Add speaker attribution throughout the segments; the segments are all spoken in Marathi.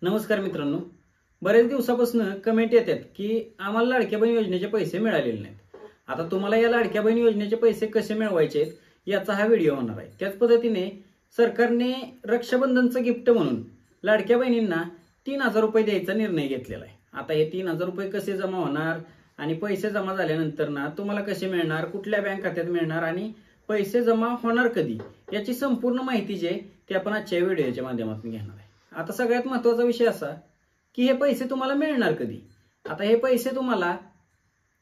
Speaker 1: नमस्कार मित्रांनो, बरेच दिवसापासून कमेंट येतात की आम्हाला लाडक्या बहीण योजनेचे पैसे मिळालेले नाहीत। आता तुम्हाला या लाडक्या बहीण योजनेचे पैसे कसे मिळवायचे याचा हा व्हिडिओ होणार आहे। त्याच पद्धतीने सरकारने रक्षाबंधनचं गिफ्ट म्हणून लाडक्या बहिणींना 3000 रुपये द्यायचा निर्णय घेतलेला आहे। आता हे 3000 रुपये कसे जमा होणार आणि पैसे जमा झाल्यानंतर ना तुम्हाला कसे मिळणार, कुठल्या बँक खात्यात मिळणार आणि पैसे जमा होणार कधी याची संपूर्ण माहिती जे ते आपण आजच्या व्हिडिओच्या माध्यमातून घेणार आहे। आता सगळ्यात महत्त्वाचा विषय असा की हे पैसे तुम्हाला मिळणार कधी। आता हे पैसे तुम्हाला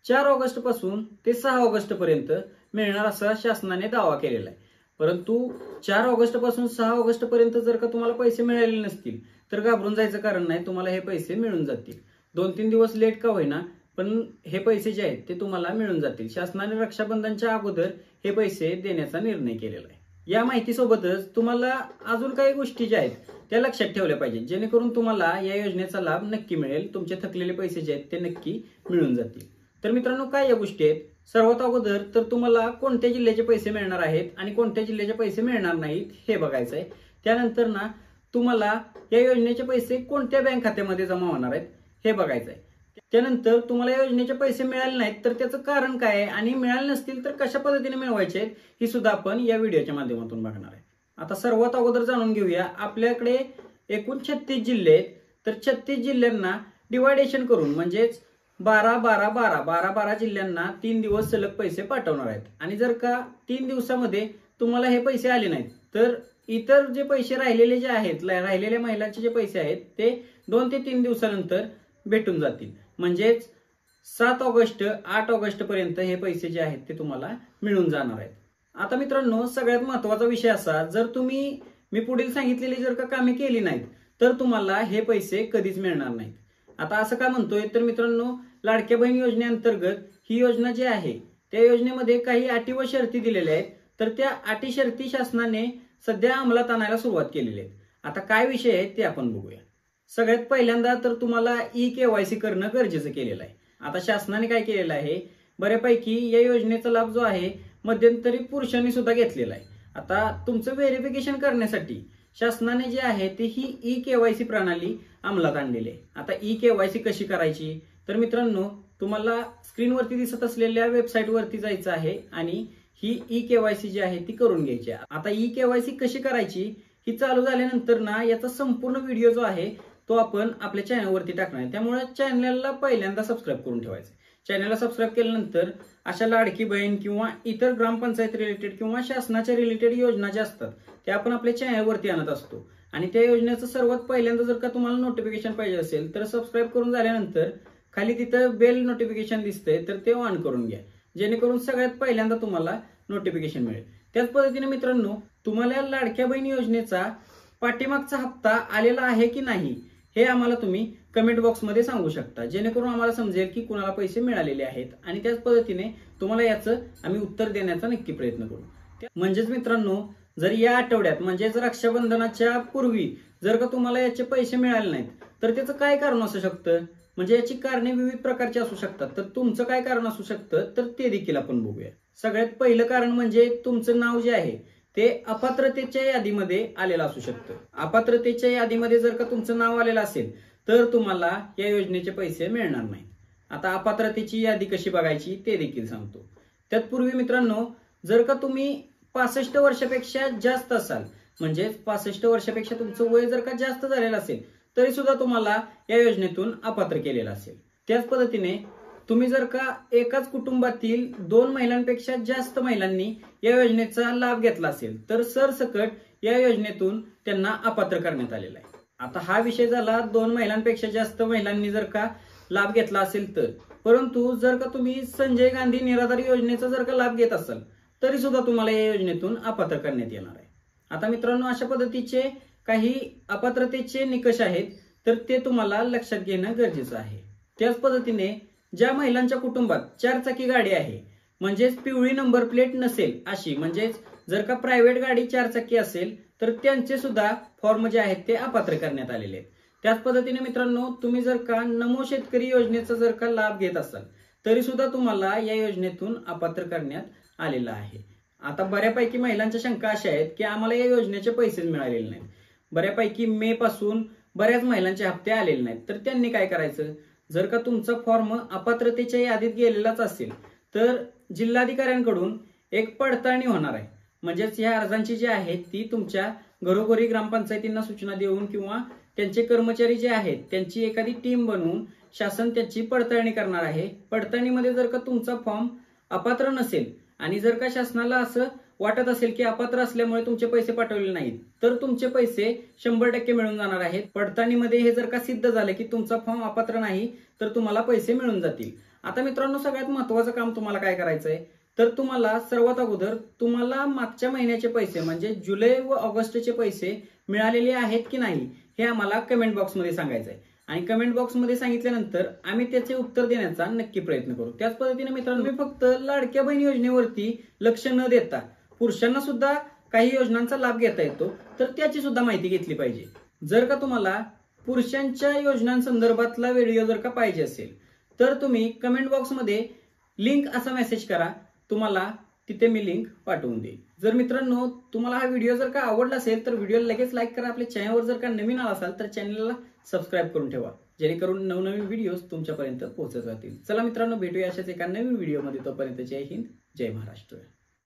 Speaker 1: 4 ऑगस्ट पासून ते 6 ऑगस्ट पर्यंत मिळणार असा शासनाने दावा केलेला आहे। परंतु 4 ऑगस्ट पासून 6 ऑगस्ट पर्यंत जर का तुम्हाला पैसे मिळालेले नसतील तर घाबरून जायचं कारण नाही, तुम्हाला हे पैसे मिळून जातील। 2-3 दिवस लेट का होईना पण हे पैसे जे आहेत ते तुम्हाला मिळून जातील। शासनाने रक्षाबंधनच्या अगोदर हे पैसे देण्याचा निर्णय केलेला आहे। या माहितीसोबतच तुम्हाला अजून काही गोष्टी ज्या आहेत त्या लक्षात ठेवल्या पाहिजेत, जेणेकरून तुम्हाला या योजनेचा लाभ नक्की मिळेल, तुमचे थकलेले पैसे जे आहेत ते नक्की मिळून जातील। तर मित्रांनो, काय या गोष्टी आहेत? सर्वात अगोदर तर तुम्हाला कोणत्या जिल्ह्याचे पैसे मिळणार आहेत आणि कोणत्या जिल्ह्याचे पैसे मिळणार नाहीत हे बघायचं आहे। त्यानंतर ना तुम्हाला या योजनेचे पैसे कोणत्या बँक खात्यामध्ये जमा होणार आहेत हे बघायचं आहे। त्यानंतर तुम्हाला या योजनेचे पैसे मिळाले नाहीत तर त्याचं कारण काय आहे आणि मिळाले नसतील तर कशा पद्धतीने मिळवायचे आहेत ही सुद्धा आपण या व्हिडिओच्या माध्यमातून बघणार आहे। आता सर्वात अगोदर जाणून घेऊया, आपल्याकडे एकूण 36 जिल्हे आहेत, तर 36 जिल्ह्यांना डिवायडेशन करून म्हणजेच 12-12-12 जिल्ह्यांना 3 दिवस सलग पैसे पाठवणार आहेत। आणि जर का 3 दिवसामध्ये तुम्हाला हे पैसे आले नाहीत तर इतर जे पैसे राहिलेले जे आहेत, राहिलेल्या महिलांचे जे पैसे आहेत ते 2 ते 3 दिवसानंतर भेटून जातील। म्हणजेच 7 ऑगस्ट 8 ऑगस्ट पर्यंत हे पैसे जे आहेत ते तुम्हाला मिळून जाणार आहेत। आता मित्रांनो, सगळ्यात महत्त्वाचा विषय असा, जर तुम्ही मी पुढील सांगितलेली जर का कामे केली नाहीत तर तुम्हाला हे पैसे कधीच मिळणार नाहीत। आता असं का म्हणतोय तर मित्रांनो, लाडक्या बहीण योजनेअंतर्गत ही योजना जी आहे त्या योजनेमध्ये काही अटी व शर्ती दिलेल्या आहेत, तर त्या अटी शर्ती शासनाने सध्या अंमलात आणायला सुरुवात केलेली आहे। आता काय विषय आहे ते आपण बघूया। सगळ्यात पहिल्यांदा तर तुम्हाला ई-केवायसी करणं गरजेचं केलेलं आहे। आता शासनाने काय केलेलं आहे, बऱ्यापैकी या योजनेचा लाभ जो आहे मध्यंतरी पुरुषांनी सुद्धा घेतलेला आहे। आता तुमचं व्हेरिफिकेशन करण्यासाठी शासनाने जे आहे ते ही ई-केवायसी प्रणाली अंमलात आणलेली आहे। आता ई-केवायसी कशी करायची तर मित्रांनो, तुम्हाला स्क्रीनवरती दिसत असलेल्या वेबसाईटवरती जायचं आहे आणि ही ई-केवायसी जी आहे ती करून घ्यायची आहे। आता ई-केवायसी कशी करायची ही चालू झाल्यानंतर ना याचा संपूर्ण व्हिडिओ जो आहे तो आपण आपल्या चॅनलवरती टाकणार आहे, त्यामुळे चॅनलला पहिल्यांदा सबस्क्राईब करून ठेवायचं। चॅनलला सबस्क्राईब केल्यानंतर अशा लाडकी बहीण किंवा इतर ग्रामपंचायत रिलेटेड किंवा शासनाच्या रिलेटेड योजना ज्या असतात त्या आपण आपल्या चॅनलवरती आणत असतो। आणि त्या योजनेचं सर्वात पहिल्यांदा जर का तुम्हाला नोटिफिकेशन पाहिजे असेल तर सबस्क्राईब करून झाल्यानंतर खाली तिथं बेल नोटिफिकेशन दिसतंय तर ते ऑन करून घ्या, जेणेकरून सगळ्यात पहिल्यांदा तुम्हाला नोटिफिकेशन मिळेल। त्याच पद्धतीने मित्रांनो, तुम्हाला लाडक्या बहीण योजनेचा पाठीमागचा हप्ता आलेला आहे की नाही हे आम्हाला तुम्ही कमेंट बॉक्समध्ये सांगू शकता, जेणेकरून आम्हाला समजेल की कुणाला पैसे मिळालेले आहेत आणि त्याच पद्धतीने तुम्हाला याचं आम्ही उत्तर देण्याचा नक्की प्रयत्न करू। म्हणजेच मित्रांनो, जर या आठवड्यात म्हणजेच रक्षाबंधनाच्या पूर्वी जर का तुम्हाला याचे पैसे मिळाले नाहीत तर त्याचं काय कारण असू शकतं, म्हणजे याची कारणे विविध प्रकारची असू शकतात। तर तुमचं काय कारण असू शकतं तर ते देखील आपण बघूया। सगळ्यात पहिलं कारण म्हणजे तुमचं नाव जे आहे ते अपात्रतेच्या यादीमध्ये आलेलं असू शकतं। अपात्रतेच्या यादीमध्ये जर का तुमचं नाव आलेलं असेल तर तुम्हाला या योजनेचे पैसे मिळणार नाहीत। आता अपात्रतेची यादी कशी बघायची ते देखील सांगतो। त्यातपूर्वी मित्रांनो, जर का तुम्ही 65 वर्षापेक्षा जास्त असाल, म्हणजे 65 वर्षापेक्षा तुमचं वय जर का जास्त झालेलं असेल तरी सुद्धा तुम्हाला या योजनेतून अपात्र केलेलं असेल। त्याच पद्धतीने तुम्ही जर का एकाच कुटुंबातील 2 महिलांपेक्षा जास्त महिलांनी या योजनेचा लाभ घेतला असेल तर सरसकट या योजनेतून त्यांना अपात्र करण्यात आलेला आहे। आता हा विषय झाला 2 महिलांपेक्षा जास्त महिलांनी जर का लाभ घेतला असेल तर, परंतु जर का तुम्ही संजय गांधी निराधार योजनेचा जर का लाभ घेत असाल तरी सुद्धा तुम्हाला या योजनेतून अपात्र करण्यात येणार आहे। आता मित्रांनो, अशा पद्धतीचे काही अपात्रतेचे निकष आहेत तर ते तुम्हाला लक्षात घेणं गरजेचं आहे। त्याच पद्धतीने ज्या महिलांच्या कुटुंबात 4 चाकी गाडी आहे, म्हणजेच पिवळी नंबर प्लेट नसेल अशी, म्हणजेच जर का प्रायव्हेट गाडी 4 चाकी असेल तर त्यांचे सुद्धा फॉर्म जे आहेत ते अपात्र करण्यात आलेले आहेत। त्याच पद्धतीने मित्रांनो, तुम्ही जर का नमो शेतकरी योजनेचा जर का लाभ घेत असाल तरी सुद्धा तुम्हाला या योजनेतून अपात्र करण्यात आलेलं आहे। आता बऱ्यापैकी महिलांच्या शंका अशा आहेत की आम्हाला या योजनेचे पैसेच मिळालेले नाहीत। बऱ्यापैकी मे पासून बऱ्याच महिलांचे हप्ते आलेले नाहीत, तर त्यांनी काय करायचं? जर का तुमचा फॉर्म अपात्रतेच्या यादीत गेलेलाच असेल तर जिल्हाधिकाऱ्यांकडून एक पडताळणी होणार आहे. म्हणजेच या अर्जांची जी आहेत ती तुमच्या घरोघरी ग्रामपंचायतींना सूचना देऊन किंवा त्यांचे कर्मचारी जे आहेत त्यांची एखादी टीम बनवून शासन त्याची पडताळणी करणार आहे. पडताळणीमध्ये जर का तुमचा फॉर्म अपात्र नसेल आणि जर का शासनाला असं वाटत असेल की अपात्र असल्यामुळे तुमचे पैसे पाठवले नाहीत तर तुमचे पैसे 100% मिळून जाणार आहेत. पडताळणीमध्ये हे जर का सिद्ध झालं की तुमचा फॉर्म अपात्र नाही तर तुम्हाला पैसे मिळून जातील. आता मित्रांनो, सगळ्यात महत्वाचं काम तुम्हाला काय करायचंय तर तुम्हाला सर्वात अगोदर तुम्हाला मागच्या महिन्याचे पैसे म्हणजे जुलै व ऑगस्टचे पैसे मिळालेले आहेत की नाही हे आम्हाला कमेंट बॉक्समध्ये सांगायचंय. आणि कमेंट बॉक्समध्ये सांगितल्यानंतर आम्ही त्याचे उत्तर देण्याचा नक्की प्रयत्न करू. त्याच पद्धतीने मित्रांनो, मी फक्त लाडक्या बहीण योजनेवरती लक्ष न देता पुरुषांना सुद्धा काही योजनांचा लाभ घेता येतो तर त्याची सुद्धा माहिती घेतली पाहिजे. जर का तुम्हाला पुरुषांच्या योजनांसंदर्भातला व्हिडिओ जर का पाहिजे असेल तर तुम्ही कमेंट बॉक्समध्ये लिंक असा मेसेज करा, तुम्हाला तिथे मी लिंक पाठवून देईन. जर मित्रांनो तुम्हाला हा व्हिडिओ जर का आवडला असेल तर व्हिडिओला लगेच लाईक करा. आपल्या चॅनलवर जर का नवीन आला असाल तर चॅनलला सबस्क्राईब करून ठेवा, जेणेकरून नवनवीन व्हिडिओज तुमच्यापर्यंत पोहोचत राहतील. चला मित्रांनो, भेटूया अशाच एका नवीन व्हिडिओमध्ये. तोपर्यंत जय हिंद, जय महाराष्ट्र.